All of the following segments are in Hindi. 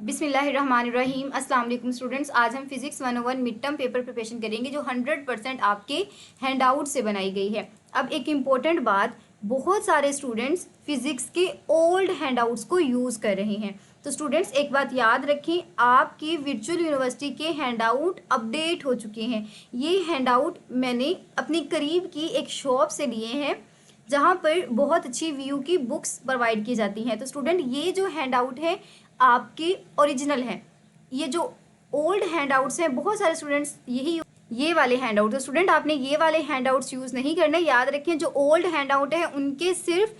बिस्मिल्लाहिर्रहमानिर्रहीम। अस्सलाम वालेकुम स्टूडेंट्स। आज हम physics 101 mid term paper preparation करेंगे जो 100% आपके हैंडआउट से बनाई गई है। अब एक इम्पॉर्टेंट बात, बहुत सारे स्टूडेंट्स फिजिक्स के ओल्ड हैंडआउट्स को यूज़ कर रहे हैं। तो स्टूडेंट्स एक बात याद रखें, आपकी वर्चुअल यूनिवर्सिटी के हैंडआउट अपडेट हो चुके हैं। ये हैंडआउट मैंने अपनी करीब की एक शॉप से लिए हैं जहाँ पर बहुत अच्छी व्यू की बुक्स प्रोवाइड की जाती हैं। तो स्टूडेंट ये जो हैंडआउट है आपके ओरिजिनल हैं। ये जो ओल्ड हैंडआउट्स हैं बहुत सारे स्टूडेंट्स ये वाले हैंडआउट, तो स्टूडेंट आपने ये वाले हैंडआउट्स यूज़ नहीं करने। याद रखें जो ओल्ड हैंडआउट है उनके सिर्फ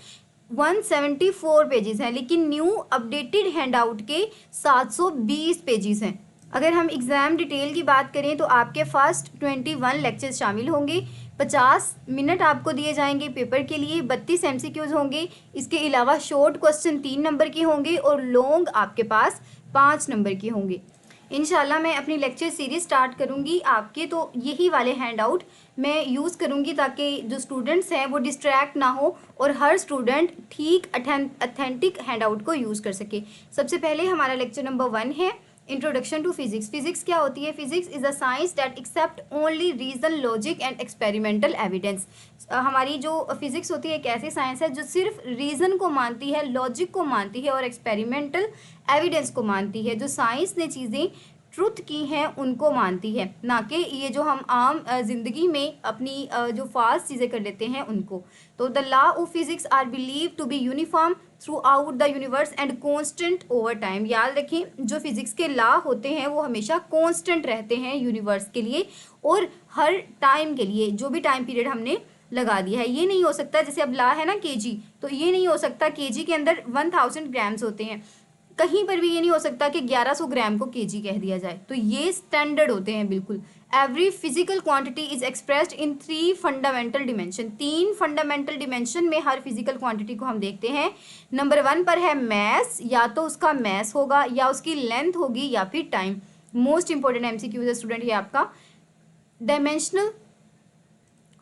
174 पेजेस हैं, लेकिन न्यू अपडेटेड हैंडआउट के 720 पेजेस हैं। अगर हम एग्ज़ाम डिटेल की बात करें तो आपके फर्स्ट 21 लेक्चर्स शामिल होंगे। 50 मिनट आपको दिए जाएंगे पेपर के लिए। 32 MCQs होंगे। इसके अलावा शॉर्ट क्वेश्चन 3 नंबर के होंगे और लॉन्ग आपके पास 5 नंबर के होंगे। इंशाल्लाह मैं अपनी लेक्चर सीरीज स्टार्ट करूंगी आपके, तो यही वाले हैंडआउट मैं यूज़ करूंगी ताकि जो स्टूडेंट्स हैं वो डिस्ट्रैक्ट ना हो और हर स्टूडेंट ठीक अथेंटिक हैंडआउट को यूज़ कर सके। सबसे पहले हमारा लेक्चर नंबर 1 है इंट्रोडक्शन टू फिजिक्स। फिजिक्स क्या होती है? Physics is a science that accept only reason, logic and experimental evidence. हमारी जो फिजिक्स होती है एक ऐसी साइंस है जो सिर्फ रीजन को मानती है, लॉजिक को मानती है और एक्सपेरिमेंटल एविडेंस को मानती है। जो साइंस ने चीज़ें ट्रुथ की हैं उनको मानती है, ना कि ये जो हम आम ज़िंदगी में अपनी जो फास्ट चीज़ें कर लेते हैं उनको। तो the law of physics are believe to be uniform throughout the universe and constant over time. याद रखें जो फिजिक्स के लॉ होते हैं वो हमेशा कॉन्स्टेंट रहते हैं यूनिवर्स के लिए और हर टाइम के लिए, जो भी टाइम पीरियड हमने लगा दिया है। ये नहीं हो सकता, जैसे अब लॉ है ना केजी, तो ये नहीं हो सकता केजी के अंदर 1000 ग्राम्स होते हैं, कहीं पर भी ये नहीं हो सकता कि 1100 ग्राम को केजी कह दिया जाए। तो ये स्टैंडर्ड होते हैं बिल्कुल। Every physical quantity is expressed in 3 fundamental dimension. 3 fundamental dimension में हर फिजिकल क्वांटिटी को हम देखते हैं। नंबर 1 पर है मैस, या तो उसका मैस होगा या उसकी लेंथ होगी या फिर टाइम। मोस्ट इंपॉर्टेंट MCQ है स्टूडेंट ये आपका। Dimensional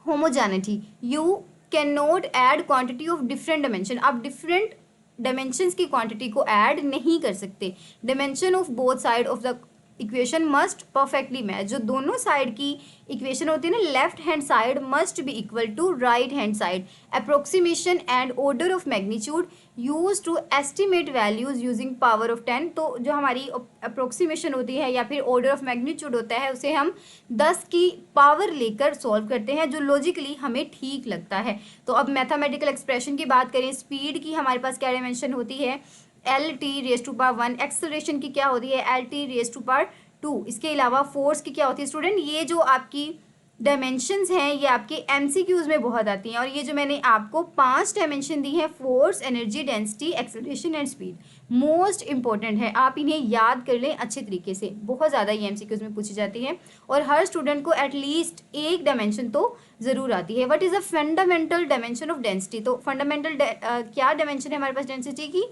homogeneity, you can not add quantity of different dimension. आप डिफरेंट डायमेंशंस की क्वांटिटी को ऐड नहीं कर सकते। Dimension of both side of the equation must perfectly match. जो दोनों साइड की इक्वेशन होती है ना, left hand side must be equal to right hand side. Approximation and order of magnitude use to estimate values using power of 10। तो जो हमारी अप्रोक्सीमेशन होती है या फिर ऑर्डर ऑफ मैग्नीट्यूड होता है उसे हम 10 की पावर लेकर सॉल्व करते हैं, जो लॉजिकली हमें ठीक लगता है। तो अब मैथमेटिकल एक्सप्रेशन की बात करें, स्पीड की हमारे पास क्या डायमेंशन होती है? LT⁻1। एक्सेलरेशन की क्या होती है? LT⁻2। इसके अलावा फोर्स की क्या होती है स्टूडेंट? ये जो आपकी डायमेंशंस हैं ये आपके MCQs में बहुत आती हैं, और ये जो मैंने आपको 5 डायमेंशन दी हैं, force, energy, density, acceleration and speed, most important है। आप इन्हें याद कर लें अच्छे तरीके से, बहुत ज़्यादा ये MCQs में पूछी जाती है और हर स्टूडेंट को एटलीस्ट एक डायमेंशन तो ज़रूर आती है। What is a fundamental dimension of density? तो फंडामेंटल क्या डायमेंशन है हमारे पास डेंसिटी की?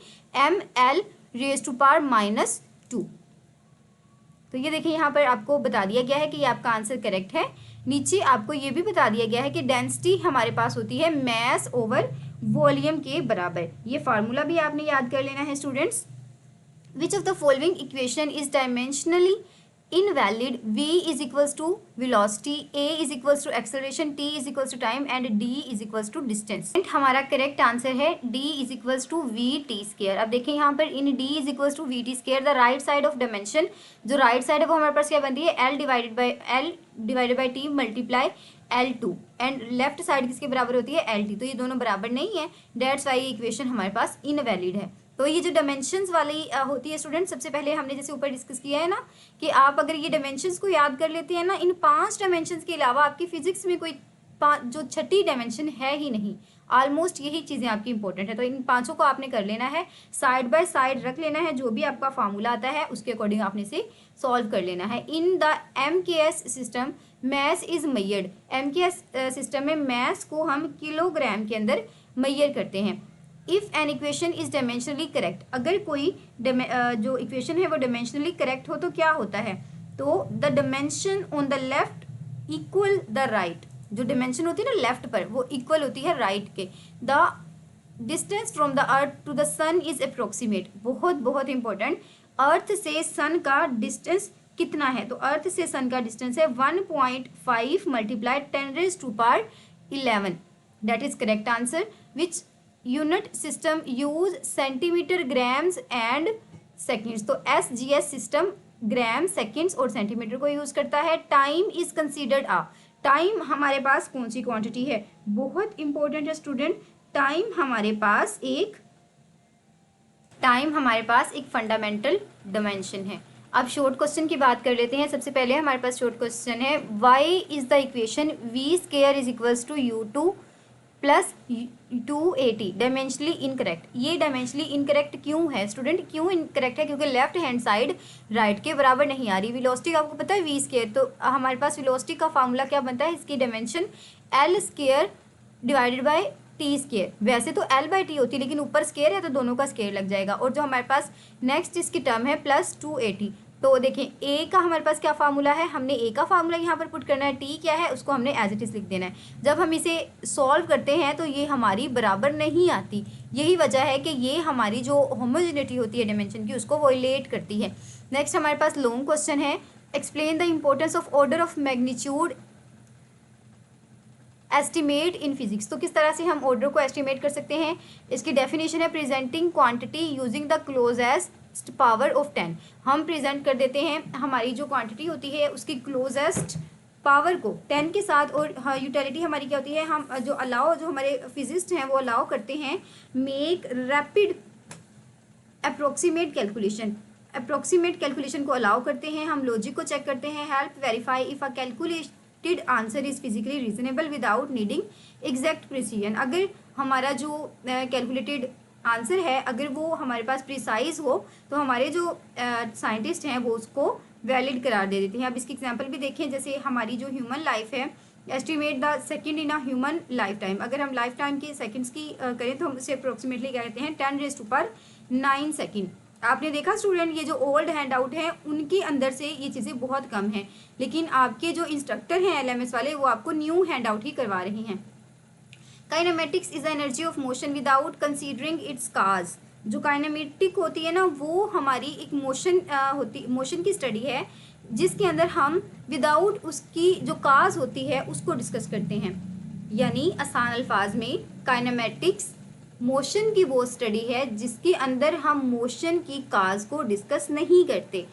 ML⁻²। तो ये देखिए यहाँ पर आपको बता दिया गया है कि ये आपका आंसर करेक्ट है। नीचे आपको ये भी बता दिया गया है कि डेंसिटी हमारे पास होती है मैस ओवर वॉल्यूम के बराबर। ये फार्मूला भी आपने याद कर लेना है students. Which of the following equation is dimensionally invalid? V is equals to velocity, A is equals to acceleration, T is equals to time and D is equals to distance। हमारा करेक्ट आंसर है D is equals to VT square। अब देखें यहाँ पर इन D is equals to VT square the right side of dimension, जो राइट साइड है वो हमारे पास क्या बनती है? L divided by T multiply L2 and left side किसके बराबर होती है? LT। तो ये दोनों बराबर नहीं है, डेट्स वाई ये इक्वेशन हमारे पास इनवैलिड है। तो ये जो डायमेंशंस वाली होती है स्टूडेंट, सबसे पहले हमने जैसे ऊपर डिस्कस किया है ना कि आप अगर ये डायमेंशंस को याद कर लेते हैं ना, इन 5 डायमेंशंस के अलावा आपकी फिजिक्स में कोई जो छठी डायमेंशन है ही नहीं। ऑलमोस्ट यही चीज़ें आपकी इंपॉर्टेंट है। तो इन 5 को आपने कर लेना है, साइड बाय साइड रख लेना है, जो भी आपका फार्मूला आता है उसके अकॉर्डिंग आपने इसे सॉल्व कर लेना है। In the MKS system mass is measured. MKS system में मैस को हम किलोग्राम के अंदर मैयर करते हैं। If an equation is dimensionally correct, अगर कोई जो इक्वेशन है वो डायमेंशनली करेक्ट हो तो क्या होता है? तो the dimension on the left equal the right. जो डायमेंशन होती है ना लेफ्ट पर वो इक्वल होती है राइट के। The distance from the earth to the sun is approximate. बहुत बहुत इंपॉर्टेंट, अर्थ से सन का डिस्टेंस कितना है? तो अर्थ से सन का डिस्टेंस है 1.5 multiply 10⁻11, that is correct answer. Which unit system use centimetre, grams and seconds? तो SGS सिस्टम ग्राम, सेकेंड्स और सेंटीमीटर को यूज करता है। Time is considered a, time हमारे पास कौन सी क्वांटिटी है? बहुत इंपॉर्टेंट है स्टूडेंट, टाइम हमारे पास एक फंडामेंटल डायमेंशन है। अब शॉर्ट क्वेश्चन की बात कर लेते हैं। सबसे पहले हमारे पास शॉर्ट क्वेश्चन है, why is the equation v² is equals to u2 plus 280 dimensionally incorrect? ये डायमेंशनली इनकरेक्ट क्यों है स्टूडेंट? क्यों इनकरेक्ट है? क्योंकि लेफ्ट हैंड साइड राइट के बराबर नहीं आ रही। वेलोसिटी आपको पता है v², तो हमारे पास वेलोसिटी का फार्मूला क्या बनता है? इसकी dimension l² divided by t²। वैसे तो l/t होती है, लेकिन ऊपर स्केयर है तो दोनों का स्केयर लग जाएगा। और जो हमारे पास नेक्स्ट इसकी टर्म है प्लस 280, तो देखें a का हमारे पास क्या फार्मूला है? हमने a का फार्मूला यहाँ पर पुट करना है, t क्या है उसको हमने एज इट इज लिख देना है। जब हम इसे सॉल्व करते हैं तो ये हमारी बराबर नहीं आती, यही वजह है कि ये हमारी जो होमोजेनिटी होती है डायमेंशन की उसको वोलेट करती है। नेक्स्ट हमारे पास लॉन्ग क्वेश्चन है, explain the importance of order of magnitude estimate in physics? तो किस तरह से हम ऑर्डर को एस्टिमेट कर सकते हैं? इसकी डेफिनेशन है presenting quantity using the closest power of 10। हम प्रेजेंट कर देते हैं हमारी जो क्वांटिटी होती है उसकी क्लोजेस्ट पावर को 10 के साथ। और यूटिलिटी हमारी क्या होती है? हम जो हमारे फिजिस्ट हैं वो अलाउ करते हैं मेक रैपिड अप्रोक्सीमेट कैलकुलेशन को अलाउ करते हैं। हम लॉजिक को चेक करते हैं, help verify if a calculated answer is physically reasonable without needing exact precision. अगर हमारा जो कैलकुलेटेड आंसर है अगर वो हमारे पास प्रिसाइज हो तो हमारे जो साइंटिस्ट हैं वो उसको वैलिड करार दे देते हैं। अब इसकी एग्जांपल भी देखें, जैसे हमारी जो ह्यूमन लाइफ है, estimate the second in a human life time. अगर हम लाइफ टाइम की सेकंड्स की करें तो हम उसे अप्रोक्सीमेटली क्या कहते हैं? 10⁻9 सेकंड। आपने देखा स्टूडेंट, ये जो ओल्ड हैंड आउट हैं उनके अंदर से ये चीज़ें बहुत कम हैं, लेकिन आपके जो इंस्ट्रक्टर हैं LMS वाले वो आपको न्यू हैंड आउट ही करवा रहे हैं। Kinematics is energy of motion without considering its cause. जो काइनेमेटिक होती है ना वो हमारी एक मोशन की स्टडी है जिसके अंदर हम विदाउट उसकी जो काज होती है उसको डिस्कस करते हैं। यानी आसान अल्फाज में काइनेमेटिक्स मोशन की वो स्टडी है जिसके अंदर हम मोशन की काज को डिस्कस नहीं करते।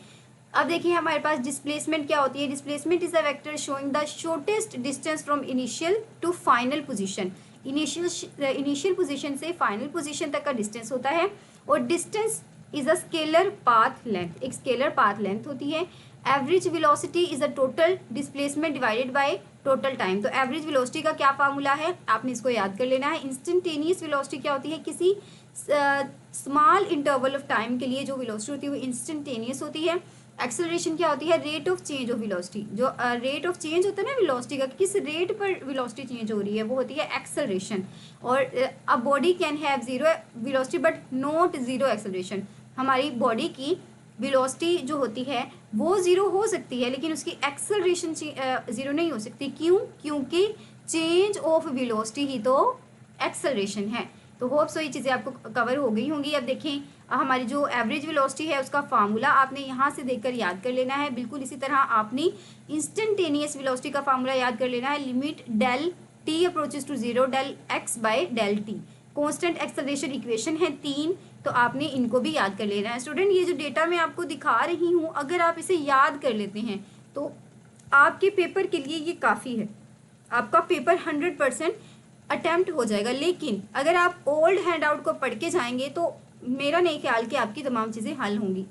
अब देखिए हमारे पास डिस्प्लेसमेंट क्या होती है? Displacement is a vector showing the shortest distance from initial to final position. Initial position से फाइनल पोजीशन तक का डिस्टेंस होता है। और distance is a scalar path length, एक स्केलर पाथ लेंथ होती है। Average velocity is a total displacement divided by total time. तो एवरेज वेलोसिटी का क्या फार्मूला है आपने इसको याद कर लेना है। इंस्टेंटेनियस वेलोसिटी क्या होती है? किसी स्मॉल इंटरवल ऑफ टाइम के लिए जो वेलोसिटी होती है वो इंस्टेंटेनियस होती है। एक्सेलरेशन क्या होती है? Rate of change of velocity. जो रेट ऑफ चेंज होता है ना वेलोसिटी का, किस रेट पर वेलोसिटी चेंज हो रही है वो होती है एक्सेलरेशन। और a body can have zero velocity but not zero acceleration. हमारी बॉडी की वेलोसिटी जो होती है वो ज़ीरो हो सकती है लेकिन उसकी एक्सेलरेशन ज़ीरो नहीं हो सकती। क्यों? क्योंकि चेंज ऑफ वेलोसिटी ही तो एक्सेलरेशन है। तो होप सो ये चीज़ें आपको कवर हो गई होंगी। अब देखें हमारी जो एवरेज वेलोसिटी है उसका फार्मूला आपने यहाँ से देखकर याद कर लेना है। बिल्कुल इसी तरह आपने इंस्टेंटेनियस वेलोसिटी का फार्मूला याद कर लेना है। Limit del t approaches to zero del x by del t. Constant acceleration equation है 3, तो आपने इनको भी याद कर लेना है। स्टूडेंट ये जो डेटा मैं आपको दिखा रही हूँ अगर आप इसे याद कर लेते हैं तो आपके पेपर के लिए ये काफ़ी है। आपका पेपर 100% अटैम्प्ट हो जाएगा। लेकिन अगर आप ओल्ड हैंड आउट को पढ़ के जाएंगे तो मेरा नहीं ख्याल कि आपकी तमाम चीज़ें हल होंगी।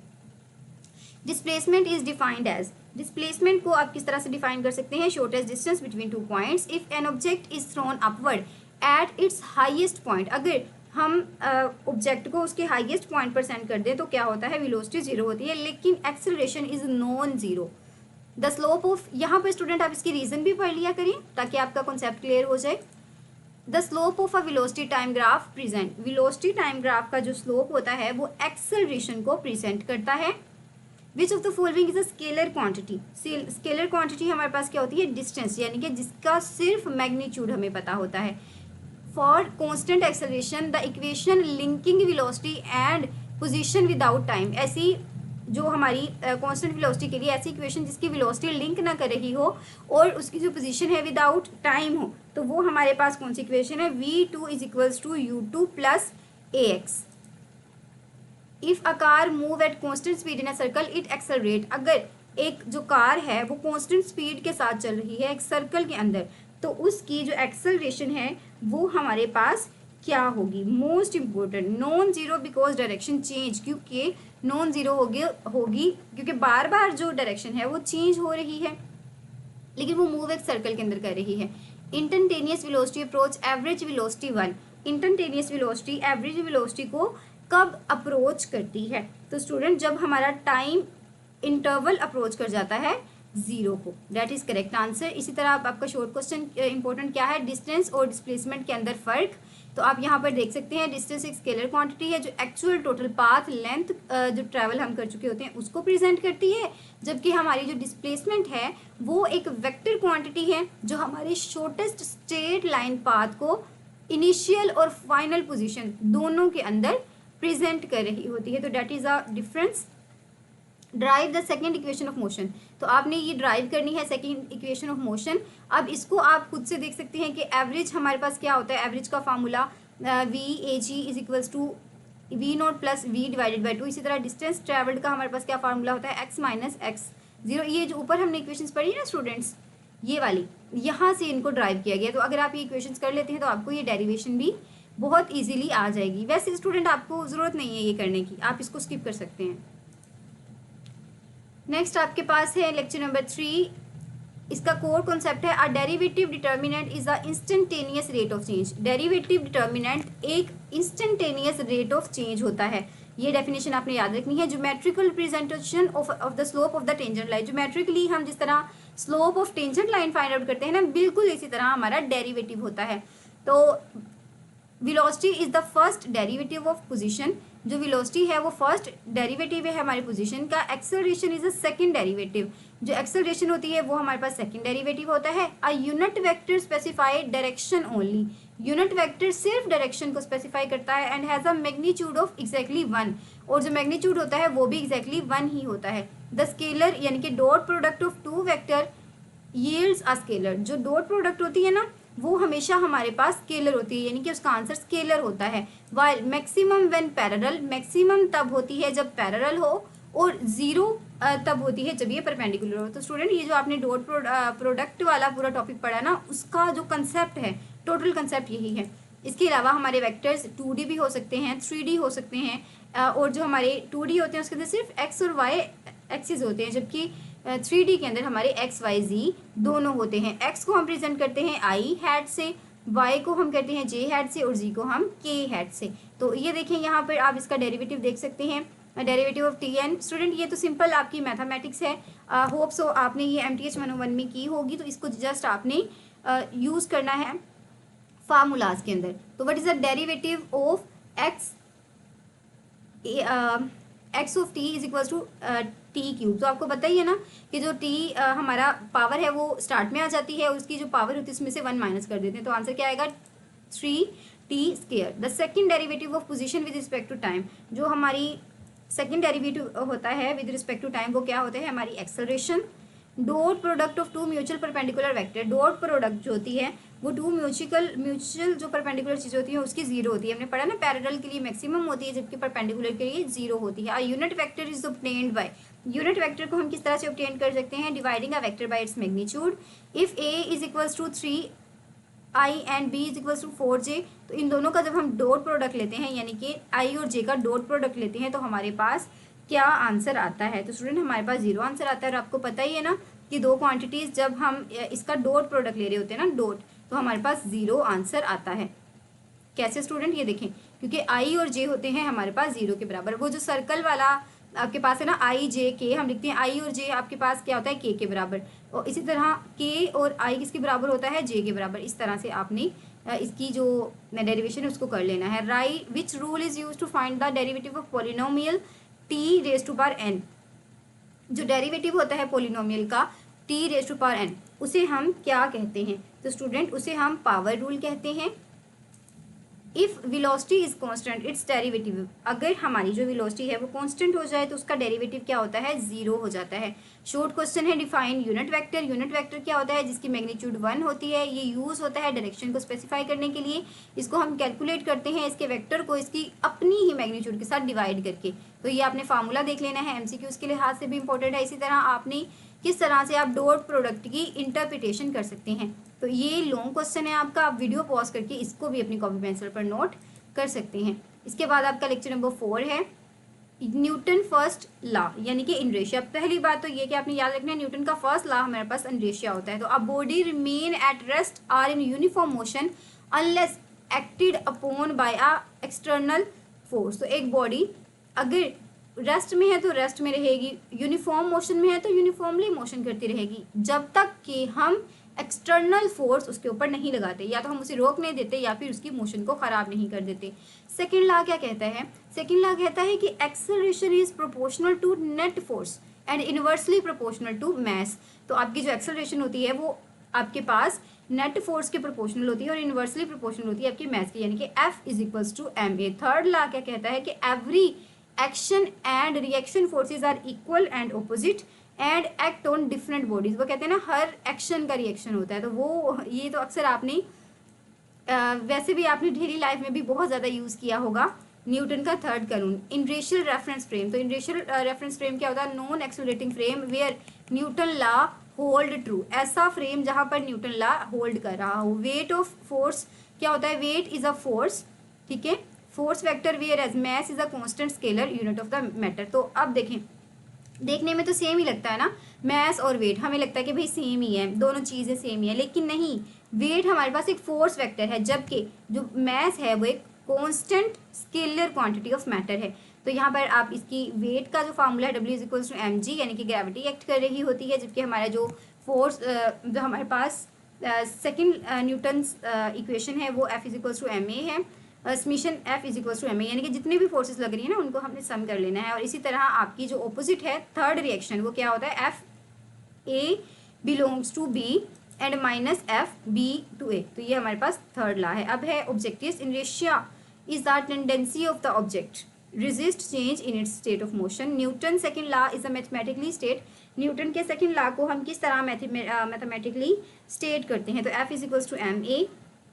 Displacement is defined as, displacement को आप किस तरह से डिफाइन कर सकते हैं? Shortest distance between 2 points if an object is thrown upward at its highest point. अगर हम ऑब्जेक्ट को उसके हाईएस्ट पॉइंट पर सेंड कर दें तो क्या होता है? वेलोसिटी जीरो होती है लेकिन acceleration is non zero. The slope of, यहाँ पर स्टूडेंट आप इसकी रीजन भी पढ़ लिया करें ताकि आपका कॉन्सेप्ट क्लियर हो जाए। The slope of a velocity time graph present, velocity time graph का जो स्लोप होता है वो एक्सेलरेशन को प्रेजेंट करता है। विच of the following is a scalar quantity? Scalar quantity हमारे पास क्या होती है? डिस्टेंस, यानी कि जिसका सिर्फ मैग्नीट्यूड हमें पता होता है। For constant acceleration the equation linking velocity and position without time, ऐसी जो हमारी कांस्टेंट वेलोसिटी के लिए ऐसी इक्वेशन जिसकी वेलोसिटी लिंक ना कर रही हो और उसकी जो पोजीशन है विदाउट टाइम हो, तो वो हमारे पास कौन सी इक्वेशन है, v2 is equals to u2 plus ax। If a car move at constant speed in a circle it accelerate, अगर एक जो कार है वो कांस्टेंट स्पीड के साथ चल रही है एक सर्कल के अंदर, तो उसकी जो एक्सेलरेशन है वो हमारे पास क्या होगी, most important non zero because direction change, क्योंकि नॉन जीरो होगी क्योंकि बार बार जो डायरेक्शन है वो चेंज हो रही है, लेकिन वो मूव एक सर्कल के अंदर कर रही है। Instantaneous velocity approach average velocity 1, instantaneous velocity average velocity को कब अप्रोच करती है, तो स्टूडेंट जब हमारा टाइम इंटरवल अप्रोच कर जाता है जीरो को, दैट इज करेक्ट आंसर। इसी तरह आपका शॉर्ट क्वेश्चन इंपॉर्टेंट क्या है, डिस्टेंस और डिस्प्लेसमेंट के अंदर फर्क, तो आप यहाँ पर देख सकते हैं डिस्टेंस एक स्केलर क्वांटिटी है जो एक्चुअल टोटल पाथ लेंथ जो ट्रैवल हम कर चुके होते हैं उसको प्रेजेंट करती है, जबकि हमारी जो डिस्प्लेसमेंट है वो एक वेक्टर क्वांटिटी है जो हमारे शॉर्टेस्ट स्ट्रेट लाइन पाथ को इनिशियल और फाइनल पोजीशन दोनों के अंदर प्रेजेंट कर रही होती है, तो that is a difference. Drive the second equation of motion, तो आपने ये ड्राइव करनी है सेकेंड इक्वेशन ऑफ मोशन। अब इसको आप खुद से देख सकते हैं कि एवरेज हमारे पास क्या होता है, एवरेज का formula v a g is equals to v not plus v divided by 2। इसी तरह डिस्टेंस ट्रेवल्ड का हमारे पास क्या फार्मूला होता है, एक्स माइनस एक्स जीरो। ये जो ऊपर हमने इक्वेशंस पढ़ी है ना स्टूडेंट्स, ये वाली यहाँ से इनको ड्राइव किया गया, तो अगर आप ये इक्वेशंस कर लेते हैं तो आपको ये डेरिवेशन भी बहुत ईजिली आ जाएगी। वैसे स्टूडेंट आपको ज़रूरत नहीं है ये करने की, आप इसको स्किप कर सकते हैं। नेक्स्ट आपके पास है लेक्चर नंबर 3, इसका कोर कॉन्सेप्ट है a derivative determinant is a instantaneous rate of change. Derivative determinant एक इंस्टेंटेनियस रेट ऑफ चेंज होता है, ये डेफिनेशन आपने याद रखनी है। Geometrical representation of the slope of the tangent line, geometrically हम जिस तरह slope of tangent line find out करते हैं ना, बिल्कुल इसी तरह हमारा डेरिवेटिव होता है। तो velocity is the first derivative of position, जो वेलोसिटी है वो फर्स्ट डेरिवेटिव है हमारी पोजीशन का। Acceleration is a second derivative, जो एक्सेलरेशन होती है वो हमारे पास सेकंड डेरिवेटिव होता है। A unit vector specify direction only, unit vector सिर्फ डायरेक्शन को स्पेसिफाई करता है and has a magnitude of exactly 1, और जो मैग्नीट्यूड होता है वो भी एग्जैक्टली 1 ही होता है। द स्केलर यानी कि dot product of two vector yields a scalar, जो डॉट प्रोडक्ट होती है ना वो हमेशा हमारे पास स्केलर होती है, यानी कि उसका आंसर स्केलर होता है। While maximum when parallel, maximum तब होती है जब पैरेलल हो, और जीरो तब होती है जब ये परपेंडिकुलर हो। तो स्टूडेंट ये जो आपने डॉट प्रोडक्ट वाला पूरा टॉपिक पढ़ा ना, उसका जो कंसेप्ट है, टोटल कंसेप्ट यही है। इसके अलावा हमारे वेक्टर्स 2D भी हो सकते हैं, 3D हो सकते हैं, और जो हमारे 2D होते हैं उसके अंदर सिर्फ एक्स और वाई एक्सिस होते हैं, जबकि 3D के अंदर हमारे एक्स वाई जी दोनों होते हैं। एक्स को हम प्रेजेंट करते हैं आई हैट से, वाई को हम करते हैं जे हैट से, और जी को हम के हैट से। तो ये देखें यहाँ पर आप इसका डेरिवेटिव देख सकते हैं, derivative of t n. Student ये तो सिंपल आपकी मैथमेटिक्स है, होप सो आपने ये MTH 101 में की होगी, तो इसको जस्ट आपने यूज़ करना है फार्मूलाज के अंदर। तो what is the derivative of x x of t is equal to t cube. तो आपको पता ही है ना कि जो टी हमारा पावर है वो स्टार्ट में आ जाती है, उसकी जो पावर होती है उसमें से 1 माइनस कर देते हैं, तो आंसर क्या आएगा 3t square. The second derivative of position with respect to time, जो हमारी सेकंड डेरिवेटिव होता है विद रिस्पेक्ट टू टाइम, वो क्या होता है हमारी acceleration. Dot product of two mutual perpendicular vector, dot product जो होती है वो टू म्यूचुअल जो परपेंडिकुलर चीज़ होती है उसकी जीरो होती है। हमने पढ़ा ना पैरेलल के लिए मैक्सिमम होती है जबकि परपेंडिकुलर के लिए जीरो होती है। Unit vector is obtained by, unit vector को हम किस तरह से ऑब्टेन कर सकते हैं, dividing a vector by its magnitude. If a is equals to 3i and b is equals to 4j, तो इन दोनों का जब हम डॉट प्रोडक्ट लेते हैं यानी कि i और j का डॉट प्रोडक्ट लेते हैं तो हमारे पास क्या आंसर आता है, तो स्टूडेंट हमारे पास जीरो आंसर आता है। और आपको पता ही है ना कि दो क्वांटिटीज़ जब हम इसका डॉट प्रोडक्ट ले रहे होते हैं ना डॉट, तो हमारे पास जीरो आंसर आता है। कैसे स्टूडेंट, ये देखें क्योंकि i और j होते हैं हमारे पास जीरो के बराबर। वो जो सर्कल वाला आपके पास है ना i j k, हम लिखते हैं i और j आपके पास क्या होता है k के बराबर, और इसी तरह k और i किसके बराबर होता है j के बराबर। इस तरह से आपने इसकी जो डेरिवेशन है उसको कर लेना है। Right which rule is use to find the derivative of polynomial t raise to power n, जो डेरिवेटिव होता है पॉलिनोमियल का t raise to power n, उसे हम क्या कहते हैं, तो स्टूडेंट उसे हम पावर रूल कहते हैं। If velocity is constant it's derivative, अगर हमारी जो वेलोसिटी है वो कांस्टेंट हो जाए तो उसका डेरिवेटिव क्या होता है, जीरो हो जाता है। शॉर्ट क्वेश्चन है, define unit vector. Unit vector क्या होता है, जिसकी मैग्नीट्यूड 1 होती है। ये यूज़ होता है डायरेक्शन को स्पेसिफाई करने के लिए। इसको हम कैलकुलेट करते हैं इसके वेक्टर को इसकी अपनी ही मैग्नीट्यूड के साथ डिवाइड करके। तो ये आपने फार्मूला देख लेना है, एमसीक्यूज के लिहाज से भी इंपॉर्टेंट है। इसी तरह आपने किस तरह से आप डॉट प्रोडक्ट की इंटरप्रिटेशन कर सकते हैं। तो ये लॉन्ग क्वेश्चन है आपका, आप वीडियो पॉज करके इसको भी अपनी कॉपी पेंसिल पर नोट कर सकते हैं। इसके बाद आपका लेक्चर नंबर 4 है न्यूटन फर्स्ट लॉ, यानी कि इनरेशिया। पहली बात तो ये कि आपने याद रखना है न्यूटन का फर्स्ट लॉ हमारे पास इनरेशिया होता है। तो a body remain at rest or in uniform motion unless acted upon by a external force. तो एक बॉडी अगर रेस्ट में है तो रेस्ट में रहेगी, यूनिफॉर्म मोशन में है तो यूनिफॉर्मली मोशन करती रहेगी, जब तक कि हम एक्सटर्नल फोर्स उसके ऊपर नहीं लगाते, या तो हम उसे रोक नहीं देते या फिर उसकी मोशन को ख़राब नहीं कर देते। सेकेंड लॉ क्या कहता है, सेकेंड लॉ कहता है कि acceleration is proportional to net force and inversely proportional to mass. तो आपकी जो एक्सेलरेशन होती है वो आपके पास नेट फोर्स के प्रोपोर्शनल होती है और इनवर्सली प्रोपोर्शनल होती है आपकी मास की, यानी कि F is equals to ma। Third law क्या कहता है कि every action and reaction forces are equal and opposite and act on different bodies. वो कहते हैं ना हर एक्शन का रिएक्शन होता है, तो वो ये तो अक्सर आपने वैसे भी आपने डेली लाइफ में भी बहुत ज़्यादा यूज़ किया होगा न्यूटन का थर्ड कानून। इनरेशियल रेफरेंस फ्रेम, तो इनरेशियल रेफरेंस फ्रेम क्या होता है, non accelerating frame where Newton law hold true. ऐसा फ्रेम जहाँ पर न्यूटन लॉ होल्ड कर रहा हो। वेट ऑफ फोर्स क्या होता है, वेट इज अ फोर्स, ठीक है, force vector whereas mass is a constant scalar unit of the matter. तो अब देखें, देखने में तो सेम ही लगता है ना, मास और वेट, हमें लगता है कि भाई सेम ही है, दोनों चीज़ें सेम ही है, लेकिन नहीं, वेट हमारे पास एक फोर्स वेक्टर है, जबकि जो मास है वो एक constant scalar quantity of matter है। तो यहाँ पर आप इसकी वेट का जो फार्मूला है W is equals to mg, यानी कि ग्रेविटी एक्ट कर रही होती है, जबकि हमारा जो फोर्स जो हमारे पास सेकेंड न्यूटन्स इक्वेशन है वो F is equals to ma है। Summation F is equals to ma, यानी कि जितनी भी फोर्सेस लग रही है ना उनको हमने सम कर लेना है। और इसी तरह आपकी जो ऑपोजिट है थर्ड रिएक्शन वो क्या होता है, F A belongs to B and minus F B to A। तो ये हमारे पास थर्ड लॉ है। अब है objectives. Inertia is the tendency of the object resist change in its state of motion। Newton second law is a mathematically state. Newton के सेकेंड लॉ को हम किस तरह मैथमेटिकली स्टेट करते हैं, तो F is equals to ma।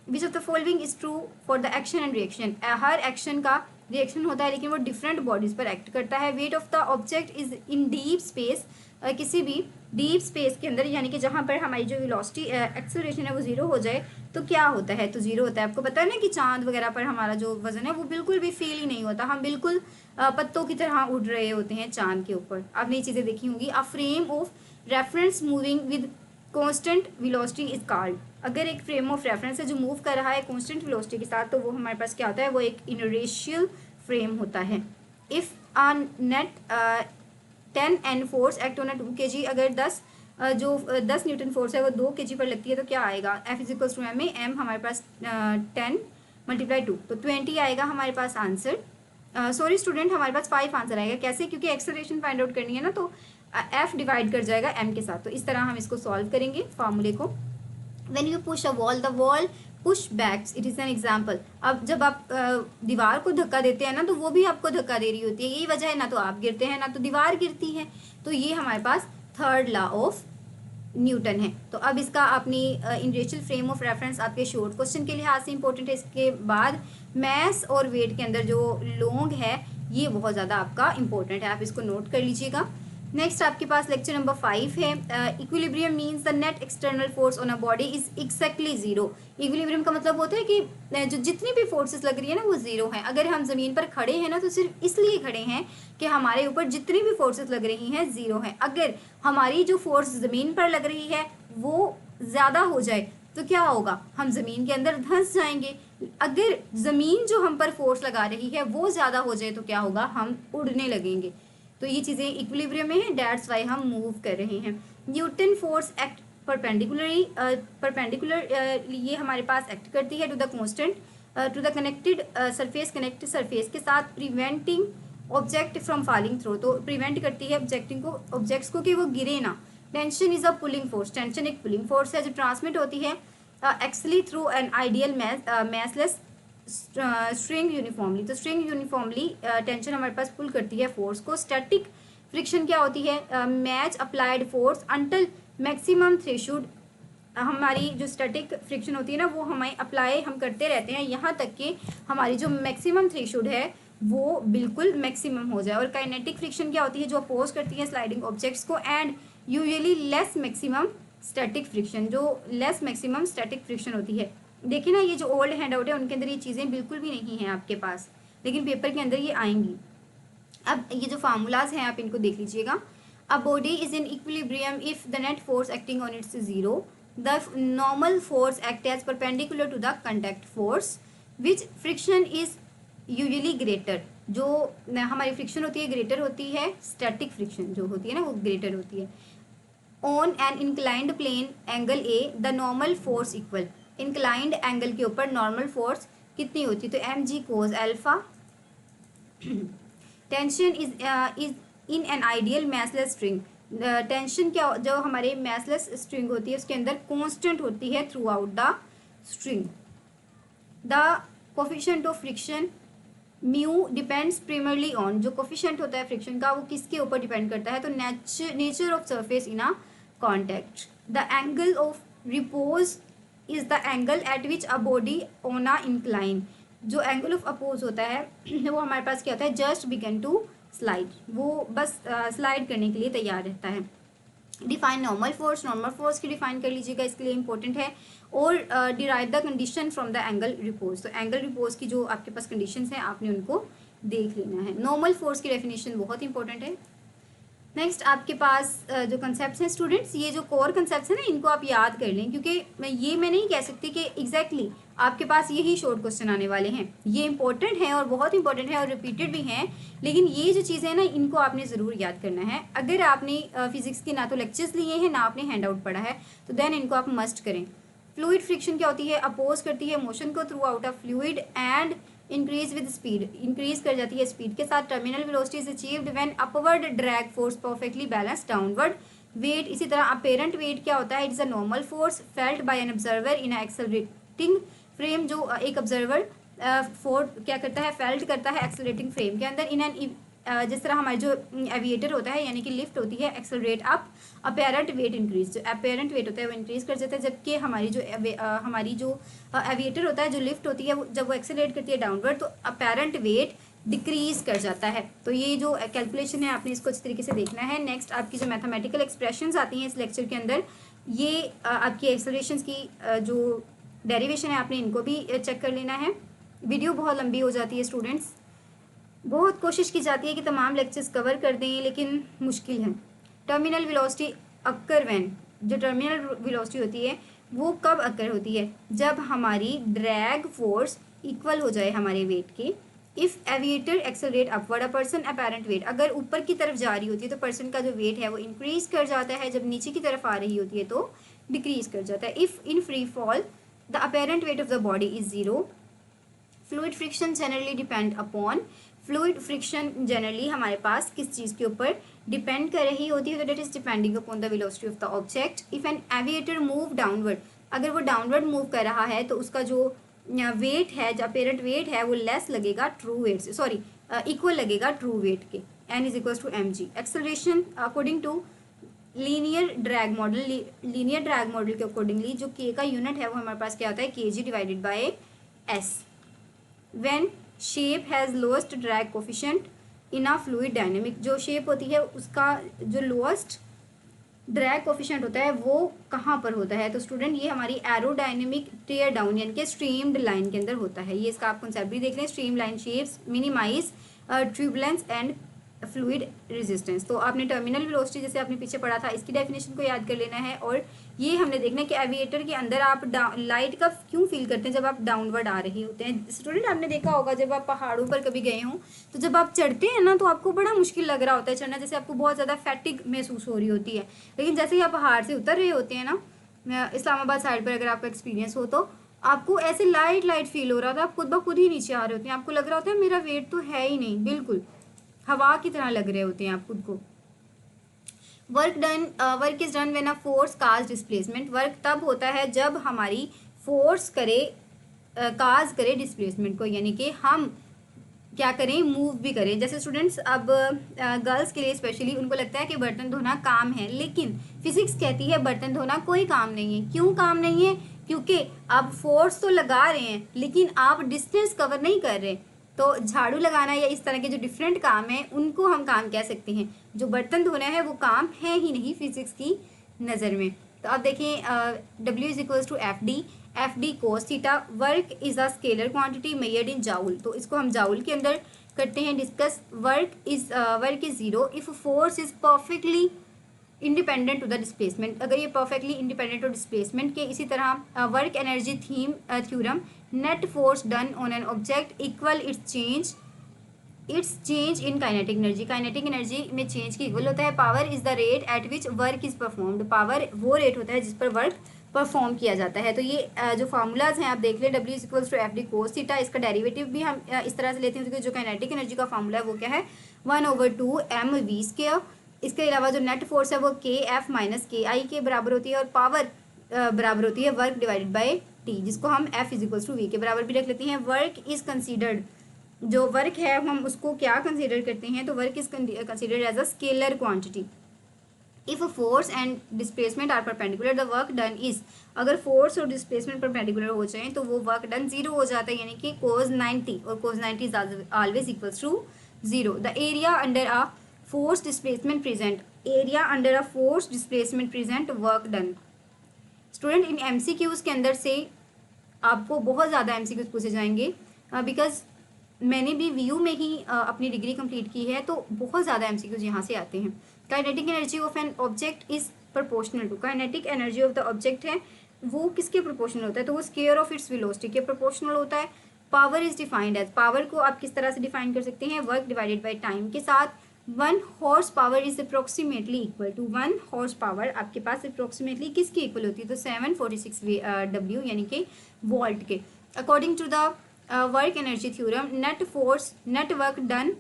Which of the following is true for the action and reaction. हर एक्शन का रिएक्शन होता है लेकिन वो डिफरेंट बॉडीज पर एक्ट करता है। Weight of the object is in deep space, किसी भी डीप स्पेस के अंदर, यानी कि जहाँ पर हमारी जो वेलोसिटी एक्सेलरेशन है वो जीरो हो जाए तो क्या होता है, तो जीरो होता है। आपको पता है ना कि चांद वगैरह पर हमारा जो वजन है वो बिल्कुल भी फील ही नहीं होता, हम बिल्कुल पत्तों की तरह उड़ रहे होते हैं चांद के ऊपर। आपने ये चीज़ें देखी होंगी। A frame of reference moving with constant velocity is called. अगर एक फ्रेम ऑफ रेफरेंस है जो मूव कर रहा है कांस्टेंट वेलोसिटी के साथ, तो वो हमारे पास क्या होता है, वो एक इनरेशियल फ्रेम होता है। If a net 10 N force act on a 2 kg, अगर 10 न्यूटन फोर्स है वो 2 kg पर लगती है तो क्या आएगा, F is equals to ma। m हमारे पास 10 मल्टीप्लाई 2 तो 20 आएगा हमारे पास आंसर। सॉरी स्टूडेंट, हमारे पास 5 आंसर आएगा। कैसे, क्योंकि एक्सेलरेशन फाइंड आउट करनी है ना, तो F डिवाइड कर जाएगा m के साथ। तो इस तरह हम इसको सॉल्व करेंगे फार्मूले को। When you push a wall the wall push backs, it is an example. अब जब आप दीवार को धक्का देते हैं ना तो वो भी आपको धक्का दे रही होती है, यही वजह है, ना तो आप गिरते हैं ना तो दीवार गिरती है। तो ये हमारे पास थर्ड लॉ ऑफ न्यूटन है। तो अब इसका अपनी इनरेशियल फ्रेम ऑफ रेफरेंस आपके शॉर्ट क्वेश्चन के लिहाज से इंपॉर्टेंट है। इसके बाद मैस और वेट के अंदर जो लॉन्ग है ये बहुत ज़्यादा आपका इंपॉर्टेंट है, आप इसको नोट कर लीजिएगा। नेक्स्ट आपके पास लेक्चर नंबर 5 है। Equilibrium means the net external force on a body is exactly zero. Equilibrium का मतलब होता है कि जो जितनी भी फोर्सेस लग रही है ना वो जीरो हैं। अगर हम ज़मीन पर खड़े हैं ना तो सिर्फ इसलिए खड़े हैं कि हमारे ऊपर जितनी भी फोर्सेस लग रही हैं जीरो हैं। अगर हमारी जो फोर्स ज़मीन पर लग रही है वो ज़्यादा हो जाए तो क्या होगा, हम ज़मीन के अंदर धंस जाएंगे। अगर ज़मीन जो हम पर फोर्स लगा रही है वो ज़्यादा हो जाए तो क्या होगा, हम उड़ने लगेंगे। तो ये चीज़ें इक्विलिब्रियम में है, दैट्स वाई हम मूव कर रहे हैं। न्यूटन फोर्स एक्ट परपेंडिकुलर ये हमारे पास एक्ट करती है to the constant to the connected surface, connect surface के साथ, preventing object from falling through. तो प्रिवेंट करती है ऑब्जेक्ट्स को कि वो गिरे ना। Tension is a pulling force, tension एक पुलिंग फोर्स है जो ट्रांसमिट होती है actually through an ideal massless string uniformly. तो स्ट्रिंग यूनिफॉर्मली टेंशन हमारे पास पुल करती है फोर्स को। स्टैटिक फ्रिक्शन क्या होती है? Match applied force until maximum threshold. हमारी जो स्टैटिक फ्रिक्शन होती है ना, वो हमें अप्लाई हम करते रहते हैं यहाँ तक कि हमारी जो मैक्सिमम थ्रेशोल्ड है वो बिल्कुल मैक्सिमम हो जाए। और काइनेटिक फ्रिक्शन क्या होती है? जो अपोज करती है स्लाइडिंग ऑब्जेक्ट्स को। And usually less maximum static friction, जो लेस मैक्सिमम स्टैटिक फ्रिक्शन होती है। देखिए ना, ये जो ओल्ड हैंड आउट है उनके अंदर ये चीज़ें बिल्कुल भी नहीं हैं आपके पास, लेकिन पेपर के अंदर ये आएंगी। अब ये जो फार्मूलाज हैं आप इनको देख लीजिएगा। A body is in equilibrium if the net force acting on its zero, the normal force act as perpendicular to the contact force, which friction is usually greater. जो हमारी फ्रिक्शन होती है ग्रेटर होती है, स्टैटिक फ्रिक्शन जो होती है ना वो ग्रेटर होती है। On an inclined plane angle a the normal force equal. Inclined angle के ऊपर नॉर्मल फोर्स कितनी होती है? तो m g cos alpha. Tension is in an ideal massless string. Tension क्या, जो हमारे मैसलेस स्ट्रिंग होती है उसके अंदर कांस्टेंट होती है through out the string. The coefficient of friction mu depends primarily on. जो कोफिशिएंट होता है फ्रिक्शन का वो किसके ऊपर डिपेंड करता है? तो nature of surface in a contact. The angle of repose is the angle eight which a body on a incline. जो एंगल ऑफ अपोज होता है वो हमारे पास क्या होता है? जस्ट बिगन टू स्लाइड, वो बस स्लाइड करने के लिए तैयार रहता है। Define normal force. Normal force की डिफाइन कर लीजिएगा, इसके लिए इंपॉर्टेंट है। और derive the condition from the angle repose. तो एंगल रिपोज की जो आपके पास कंडीशंस हैं आपने उनको देख लेना है। नॉर्मल फोर्स की डेफिनेशन बहुत इंपॉर्टेंट है। नेक्स्ट आपके पास जो कंसेप्ट हैं स्टूडेंट्स, ये जो कोर कंसेप्ट हैं ना इनको आप याद कर लें, क्योंकि मैं नहीं कह सकती कि एग्जैक्टली आपके पास यही शॉर्ट क्वेश्चन आने वाले हैं। ये इंपॉर्टेंट हैं और बहुत इंपॉर्टेंट है और रिपीटेड भी हैं, लेकिन ये जो चीज़ें हैं ना इनको आपने ज़रूर याद करना है। अगर आपने फिजिक्स के ना तो लेक्चर्स लिए हैं ना आपने हैंड आउट पढ़ा है तो देन इनको आप मस्ट करें। फ्लूइड फ्रिक्शन क्या होती है? अपोज करती है मोशन को throughout of fluid and increase with speed. Increase कर जाती है स्पीड के साथ। Terminal velocity is achieved when upward drag force perfectly balance downward weight. इसी तरह अपेरेंट वेट क्या होता है? It is a normal force felt by an observer in accelerating frame. जो एक ऑब्जर्वर फोर्स क्या करता है? फेल्ट करता है एक्सेलरेटिंग फ्रेम के अंदर। इन एन जिस तरह हमारे जो एविएटर होता है यानी कि लिफ्ट होती है, accelerate up, apparent weight increase. जो अपेरेंट वेट होता है वो इंक्रीज कर जाता है, जबकि हमारी जो एविएटर होता है, जो लिफ्ट होती है, जब वो एक्सेलरेट करती है डाउनवर्ड तो अपेरेंट वेट डिक्रीज कर जाता है। तो ये जो कैलकुलेशन है आपने इसको अच्छी तरीके से देखना है। नेक्स्ट आपकी जो मैथमेटिकल एक्सप्रेशंस आती हैं इस लेक्चर के अंदर, ये आपकी एक्सेलरेशंस की जो डेरिवेशन है आपने इनको भी चेक कर लेना है। वीडियो बहुत लंबी हो जाती है स्टूडेंट्स, बहुत कोशिश की जाती है कि तमाम लेक्चर्स कवर कर दें, लेकिन मुश्किल है। Terminal velocity occur when. जो टर्मिनल वेलोसिटी होती है वो कब अक्कर होती है? जब हमारी ड्रैग फोर्स इक्वल हो जाए हमारे वेट के। If aviator accelerate upward, a person apparent wait. अगर ऊपर की तरफ जा रही होती है तो पर्सन का जो वेट है वो इंक्रीज कर जाता है, जब नीचे की तरफ आ रही होती है तो डिक्रीज कर जाता है। If in free fall the apparent weight of the body is zero. Fluid friction generally depend upon. Fluid friction generally हमारे पास किस चीज़ के ऊपर डिपेंड कर रही होती है? तो that is depending upon the velocity of the object. If an aviator move downward, अगर वो डाउनवर्ड मूव कर रहा है तो उसका जो वेट है, जो अपेरेंट वेट है, वो लेस लगेगा ट्रू वेट से, सॉरी इक्वल लगेगा ट्रू वेट के। N is equal to m g. Acceleration according to linear drag model. Linear drag model के अकॉर्डिंगली जो के का यूनिट है वो हमारे पास क्या होता है? K g divided by s. When shape has lowest drag coefficient in a fluid dynamic. जो शेप होती है उसका जो लोएस्ट ड्रैग कोफिशिएंट होता है वो कहाँ पर होता है? तो स्टूडेंट ये हमारी एरोडायनेमिक टेयर डाउन यानी कि स्ट्रीम्ड लाइन के अंदर होता है। ये इसका आप कंसेप्ट भी देख लें। Stream line shapes minimize turbulence and fluid resistance. तो आपने टर्मिनल वेलोसिटी जैसे आपने पीछे पढ़ा था इसकी डेफिनेशन को याद कर लेना है। और ये हमने देखना है कि एविएटर के अंदर आप लाइट का क्यों फील करते हैं जब आप डाउनवर्ड आ रहे होते हैं। स्टूडेंट आपने देखा होगा जब आप पहाड़ों पर कभी गए हों तो जब आप चढ़ते हैं ना तो आपको बड़ा मुश्किल लग रहा होता है चढ़ना, जैसे आपको बहुत ज़्यादा फैटिग महसूस हो रही होती है। लेकिन जैसे ही आप पहाड़ से उतर रहे होते हैं ना, इस्लामाबाद साइड पर अगर आपका एक्सपीरियंस हो तो आपको ऐसे लाइट लाइट फील हो रहा था, आप खुद ब खुद ही नीचे आ रहे होते हैं। आपको लग रहा होता है मेरा वेट तो है ही नहीं, बिल्कुल हवा की तरह लग रहे होते हैं आप खुद को। Work is done when a force cause displacement. Work तब होता है जब हमारी फोर्स करे काज करे डिस्प्लेसमेंट को, यानी कि हम क्या करें, मूव भी करें। जैसे स्टूडेंट्स अब गर्ल्स के लिए स्पेशली उनको लगता है कि बर्तन धोना काम है, लेकिन फिजिक्स कहती है बर्तन धोना कोई काम नहीं है। क्यों काम नहीं है? क्योंकि आप फोर्स तो लगा रहे हैं लेकिन आप डिस्टेंस कवर नहीं कर रहे। तो झाड़ू लगाना या इस तरह के जो डिफरेंट काम है उनको हम काम कह सकते हैं। जो बर्तन धोना है वो काम है ही नहीं फिजिक्स की नज़र में। तो अब देखें W is equals to f d cos theta, work is a scalar quantity measured in joule. तो इसको हम जाउल के अंदर करते हैं discuss. Work is zero if force is perfectly independent to the displacement. अगर ये परफेक्टली इंडिपेंडेंट टू डिस्प्लेसमेंट के, इसी तरह work energy theorem, net force done on an object equal its change in kinetic energy. Kinetic energy में चेंज की इक्वल होता है। Power is the rate at which work is performed. Power वो रेट होता है जिस पर वर्क परफॉर्म किया जाता है। तो ये जो फार्मूलाज हैं आप देख लें, W is equals to f d cos theta, इसका डेरिवेटिव भी हम इस तरह से लेते हैं क्योंकि जो काइनेटिक एनर्जी का फार्मूला है वो क्या है, 1/2 mv स्क्वायर। इसके अलावा जो नेट फोर्स है वो के एफ माइनस के आई के बराबर होती है, और पावर बराबर होती है वर्क डिवाइडेड बाय टी, जिसको हम f is equals to v के बराबर भी रख लेते हैं। वर्क इज कंसीडर्ड, जो वर्क है हम उसको क्या कंसीडर करते हैं, तो work is considered as a scalar quantity. If force and displacement are perpendicular the work done is, अगर फोर्स और डिस्प्लेसमेंट परपेंडिकुलर हो जाए तो वो वर्क डन जीरो हो जाता है, यानी कि cos 90, और cos 90 is always equals to zero. The area under a force displacement present, area under a force displacement present work done. Student in MCQs के अंदर से आपको बहुत ज़्यादा MCQs पूछे जाएंगे, बिकॉज मैंने भी VU में ही अपनी डिग्री कंप्लीट की है, तो बहुत ज़्यादा MCQs यहाँ से आते हैं। Kinetic energy of an object is proportional to, kinetic energy of the object है वो किसके प्रोपोर्शनल होता है, तो वो स्क्वायर ऑफ इट्स वेलोसिटी के प्रोपोर्शनल होता है। Power is defined as, power को आप किस तरह से डिफाइन कर सकते हैं, वर्क डिवाइडेड बाय टाइम के साथ। 1 horse power is approximately equal to, 1 horse power आपके पास अप्रोक्सीमेटली किसकी इक्वल होती है, तो 746 W यानी कि वोल्ट के। According to the work energy theorem, net force net work done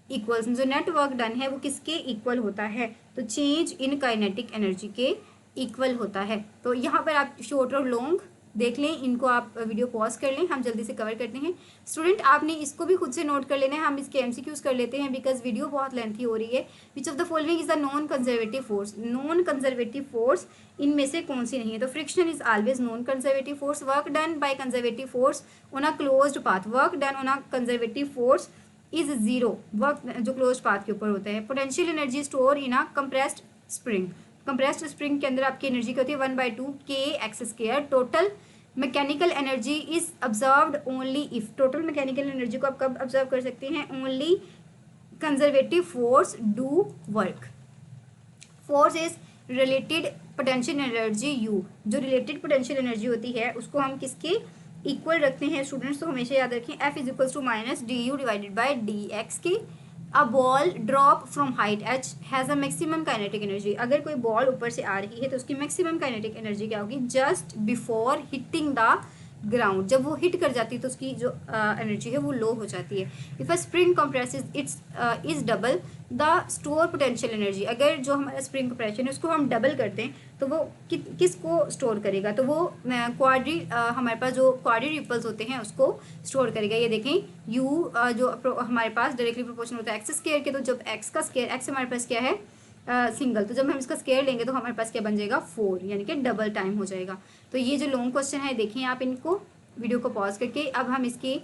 equals, जो नेट वर्क डन है वो किसके इक्वल होता है, तो चेंज इन काइनेटिक एनर्जी के इक्वल होता है। तो यहाँ पर आप शॉर्ट और लॉन्ग देख लें, इनको आप वीडियो पॉज कर लें, हम जल्दी से कवर करते हैं। स्टूडेंट आपने इसको भी खुद से नोट कर लेना है, हम इसके MCQs कर लेते हैं बिकॉज वीडियो बहुत लेंथी हो रही है। विच of the following is the non conservative force, non conservative force इनमें से कौन सी नहीं है, तो friction is always non conservative force. Work done by conservative force on a closed path, work done on a conservative force is zero, work जो क्लोज पाथ के ऊपर होता है। Potential energy store in a compressed spring, compressed spring के अंदर आपकी एनर्जी क्या होती है, 1/2 KX²। Total mechanical energy is observed only if, total mechanical energy को आप कब ऑब्जर्व कर सकते हैं, only conservative force do work. Force is related potential energy U, जो रिलेटेड पोटेंशियल एनर्जी होती है उसको हम किसके इक्वल रखते हैं स्टूडेंट्स, तो हमेशा याद रखें F is equals to minus DU divided by DX के। A ball drop from height H has a maximum kinetic energy, अगर कोई बॉल ऊपर से आ रही है तो उसकी मैक्सिमम काइनेटिक एनर्जी क्या होगी, just before hitting the ground, जब वो हिट कर जाती है तो उसकी जो एनर्जी है वो लो हो जाती है। If a spring compresses it's is double the store potential energy, अगर जो हमारा स्प्रिंग कंप्रेशन है उसको हम डबल करते हैं तो वो किसको स्टोर करेगा, तो वो क्वाड्री हमारे पास जो क्वाड्री रिपल्स होते हैं उसको स्टोर करेगा। ये देखें U जो हमारे पास डायरेक्टली प्रोपोर्शनल होता है X² के, तो जब X का स्क्वायर, X हमारे पास क्या है सिंगल, तो जब हम इसका स्क्वायर लेंगे तो हमारे पास क्या बन जाएगा 4, यानी कि डबल टाइम हो जाएगा। तो ये जो लॉन्ग क्वेश्चन है देखें आप इनको वीडियो को पॉज करके। अब हम इसके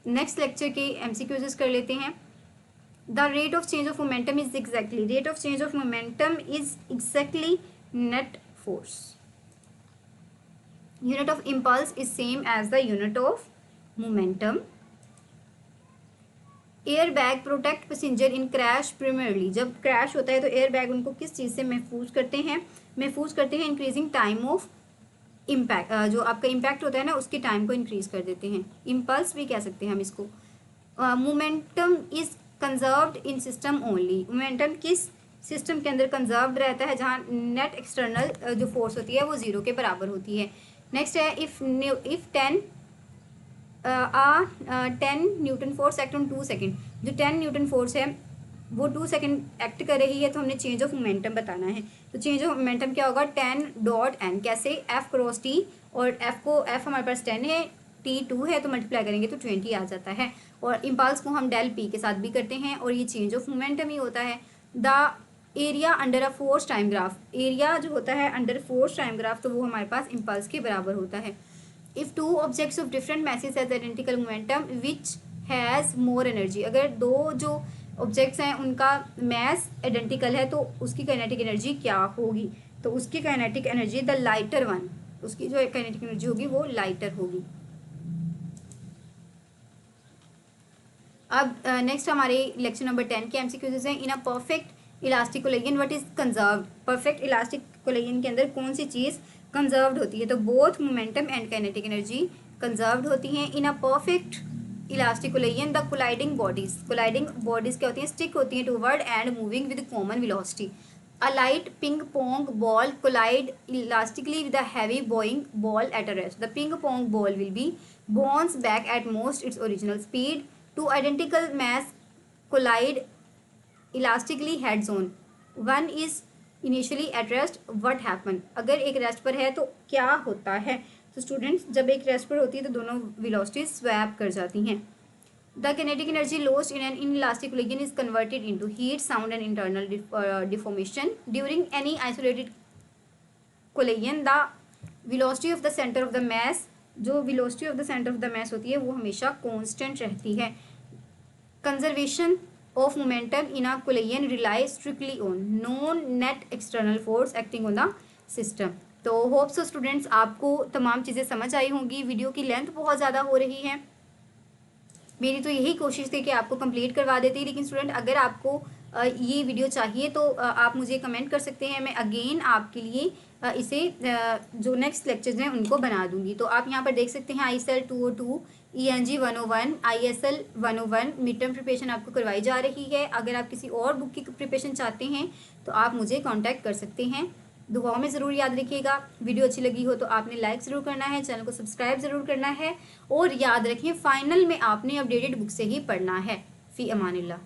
नेक्स्ट लेक्चर के MCQs कर लेते हैं। The rate of change of momentum is exactly, rate of change of momentum is exactly net force. Unit of impulse is same as the unit of momentum. Air bag protect passenger in crash primarily, जब क्रैश होता है तो एयर बैग उनको किस चीज़ से महफूज करते हैं, इंक्रीजिंग टाइम ऑफ इम्पैक्ट, जो आपका इम्पैक्ट होता है ना उसके टाइम को इंक्रीज कर देते हैं, इम्पल्स भी कह सकते हैं हम इसको। Momentum is conserved in system only, momentum किस सिस्टम के अंदर कंजर्व्ड रहता है, जहाँ नेट एक्सटर्नल जो फोर्स होती है वो 0 के बराबर होती है। नेक्स्ट है if 10 Newton force act on 2 second, जो 10 न्यूटन फोर्स है वो 2 सेकंड एक्ट कर रही है तो हमने चेंज ऑफ मोमेंटम बताना है। तो चेंज ऑफ मोमेंटम क्या होगा, 10.n, कैसे, F क्रॉस T, और F हमारे पास 10 है, T 2 है, तो मल्टीप्लाई करेंगे तो 20 आ जाता है। और इम्पल्स को हम डेल P के साथ भी करते हैं और ये चेंज ऑफ मोमेंटम ही होता है। The area under a force time graph, area जो होता है अंडर फोर्स टाइम ग्राफ, तो वो हमारे पास इम्पल्स के बराबर होता है। If two objects of different message has identical momentum which has more energy, अगर दो जो ऑब्जेक्ट्स हैं उनका मैस आइडेंटिकल है तो उसकी काइनेटिक एनर्जी क्या होगी, तो उसकी kinetic energy the lighter one, उसकी जो काइनेटिक एनर्जी होगी वो लाइटर होगी। अब नेक्स्ट हमारे लेक्चर नंबर 10 के एमसीक्यूज हैं। In a perfect elastic collision what is conserved, perfect elastic collision के अंदर कौन सी चीज़ कंजर्व्ड होती है, तो both momentum and kinetic energy conserved होती हैं। In a perfect elastic collision the colliding bodies क्या होती हैं, स्टिक होती हैं together and moving with common velocity. A light ping pong ball collide elastically with a heavy bowling ball at a rest. The ping pong ball will be bounce back at most its original speed. Two identical mass collide elastically heads on. One is initially at rest. What happen? अगर एक रेस्ट पर है तो क्या होता है, तो स्टूडेंट्स जब एक रेस्ट पर होती है तो दोनों वेलोसिटी स्वैप कर जाती हैं। The kinetic energy lost in an inelastic collision is converted into heat, sound and internal deformation. During any isolated collision, the velocity of the center of the mass, जो velocity of the center of the mass होती है वो हमेशा constant रहती है। Conservation of momentum in a collision relies strictly on known net external force acting on the system. तो होप सो स्टूडेंट्स आपको तमाम चीज़ें समझ आई होंगी। वीडियो की लेंथ बहुत ज़्यादा हो रही है, मेरी तो यही कोशिश थी कि आपको कंप्लीट करवा देती, लेकिन स्टूडेंट अगर आपको ये वीडियो चाहिए तो आप मुझे कमेंट कर सकते हैं, मैं अगेन आपके लिए इसे जो नेक्स्ट लेक्चर्स हैं उनको बना दूंगी। तो आप यहाँ पर देख सकते हैं ISL 202, ENG 101, ISL 101 mid term preparation आपको करवाई जा रही है। अगर आप किसी और बुक की प्रिपरेशन चाहते हैं तो आप मुझे कॉन्टैक्ट कर सकते हैं। दुआओं में ज़रूर याद रखिएगा। वीडियो अच्छी लगी हो तो आपने लाइक ज़रूर करना है, चैनल को सब्सक्राइब ज़रूर करना है, और याद रखें फाइनल में आपने अपडेटेड बुक से ही पढ़ना है। फ़ी अमानिल्लाह।